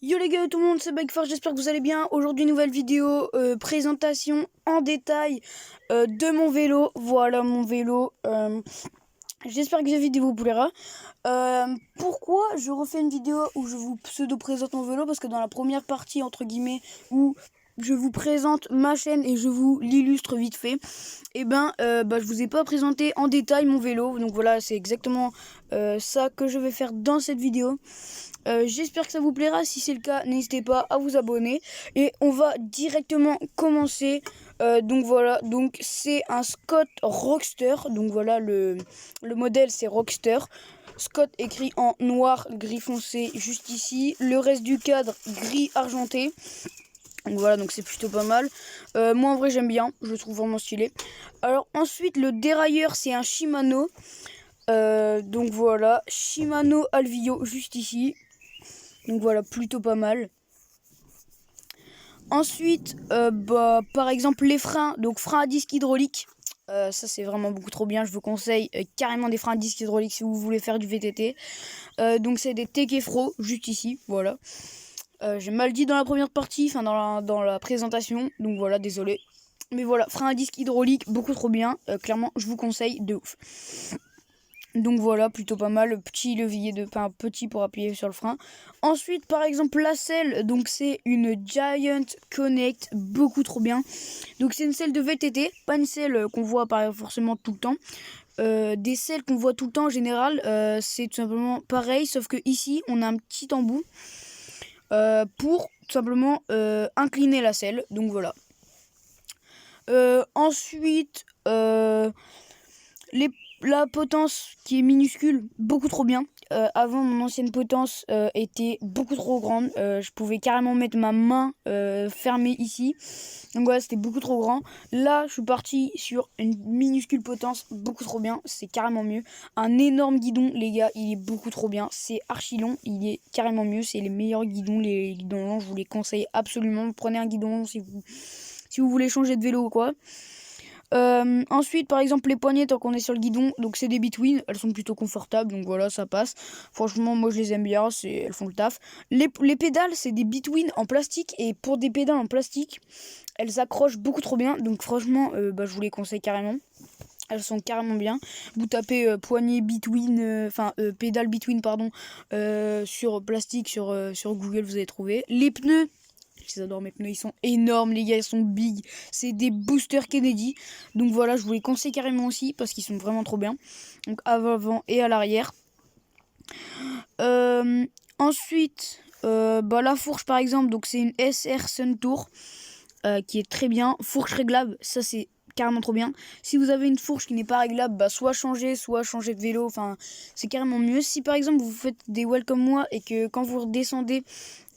Yo les gars, tout le monde, c'est Bikeford, j'espère que vous allez bien. Aujourd'hui, nouvelle vidéo, présentation en détail de mon vélo. Voilà mon vélo. J'espère que cette vidéo vous plaira. Pourquoi je refais une vidéo où je vous pseudo-présente mon vélo? Parce que dans la première partie, entre guillemets, où je vous présente ma chaîne et je vous l'illustre vite fait, et je vous ai pas présenté en détail mon vélo. Donc voilà, c'est exactement ça que je vais faire dans cette vidéo. J'espère que ça vous plaira. Si c'est le cas, n'hésitez pas à vous abonner. Et on va directement commencer. Donc voilà, donc c'est un Scott Rockster. Donc voilà, le modèle c'est Rockster. Scott écrit en noir, gris foncé juste ici. Le reste du cadre gris argenté. Donc voilà, donc c'est plutôt pas mal. Moi en vrai j'aime bien, je le trouve vraiment stylé. Alors ensuite le dérailleur c'est un Shimano. Donc voilà, Shimano Alvio juste ici. Donc voilà, plutôt pas mal. Ensuite, par exemple les freins, donc freins à disque hydraulique. Ça c'est vraiment beaucoup trop bien, je vous conseille carrément des freins à disque hydraulique si vous voulez faire du VTT. Donc c'est des Tekefro, juste ici, voilà. J'ai mal dit dans la première partie, enfin dans la présentation, donc voilà, désolé. Mais voilà, frein à disque hydraulique, beaucoup trop bien, clairement je vous conseille de ouf. Donc voilà, plutôt pas mal, petit levier de pain petit pour appuyer sur le frein. Ensuite, par exemple, la selle, donc c'est une Giant Connect, beaucoup trop bien. Donc c'est une selle de VTT, pas une selle qu'on voit pas forcément tout le temps. Des selles qu'on voit tout le temps en général, c'est tout simplement pareil, sauf que ici, on a un petit embout pour tout simplement incliner la selle. Donc voilà. Ensuite, la potence qui est minuscule, beaucoup trop bien. Avant, mon ancienne potence était beaucoup trop grande. Je pouvais carrément mettre ma main fermée ici. Donc voilà, c'était beaucoup trop grand. Là, je suis parti sur une minuscule potence, beaucoup trop bien. C'est carrément mieux. Un énorme guidon, les gars, il est beaucoup trop bien. C'est archi long, il est carrément mieux. C'est les meilleurs guidons. Les guidons longs, je vous les conseille absolument. Prenez un guidon long si vous voulez changer de vélo ou quoi. Ensuite, par exemple, les poignées, tant qu'on est sur le guidon, donc c'est des Between, elles sont plutôt confortables, donc voilà, ça passe. Franchement, moi je les aime bien, elles font le taf. Les pédales, c'est des Between en plastique, et pour des pédales en plastique, elles accrochent beaucoup trop bien, donc franchement, je vous les conseille carrément. Elles sont carrément bien. Vous tapez poignée Between, pédale Between, pardon, sur plastique, sur Google, vous allez trouver. Les pneus. J'adore mes pneus, ils sont énormes les gars, ils sont big. C'est des boosters Kennedy. Donc voilà, je vous les conseille carrément aussi parce qu'ils sont vraiment trop bien. Donc à l'avant et à l'arrière. Ensuite, la fourche par exemple, donc c'est une SR Sun Tour qui est très bien. Fourche réglable, ça c'est carrément trop bien. Si vous avez une fourche qui n'est pas réglable, soit changer de vélo, enfin c'est carrément mieux. Si par exemple vous faites des wells comme moi et que quand vous redescendez,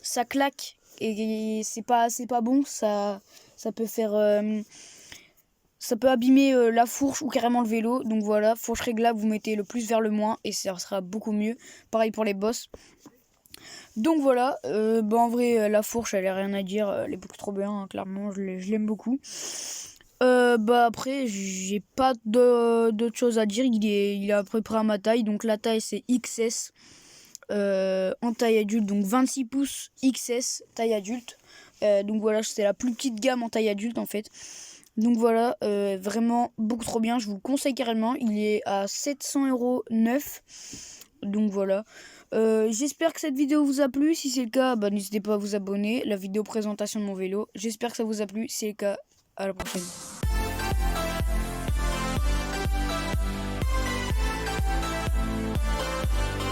ça claque et c'est pas bon, ça peut faire ça peut abîmer la fourche ou carrément le vélo. Donc voilà, fourche réglable, vous mettez le plus vers le moins et ça sera beaucoup mieux. Pareil pour les bosses. Donc voilà, en vrai la fourche elle a rien à dire, elle est beaucoup trop bien, hein, clairement je l'aime beaucoup. Après j'ai pas d'autre chose à dire, il est à peu près à ma taille, donc la taille c'est XS. En taille adulte, donc 26 pouces XS taille adulte. Donc voilà, c'est la plus petite gamme en taille adulte en fait. Donc voilà, vraiment beaucoup trop bien, je vous le conseille carrément. Il est à 700 € neuf. Donc voilà. J'espère que cette vidéo vous a plu. Si c'est le cas, n'hésitez pas à vous abonner. La vidéo présentation de mon vélo. J'espère que ça vous a plu. Si c'est le cas, à la prochaine.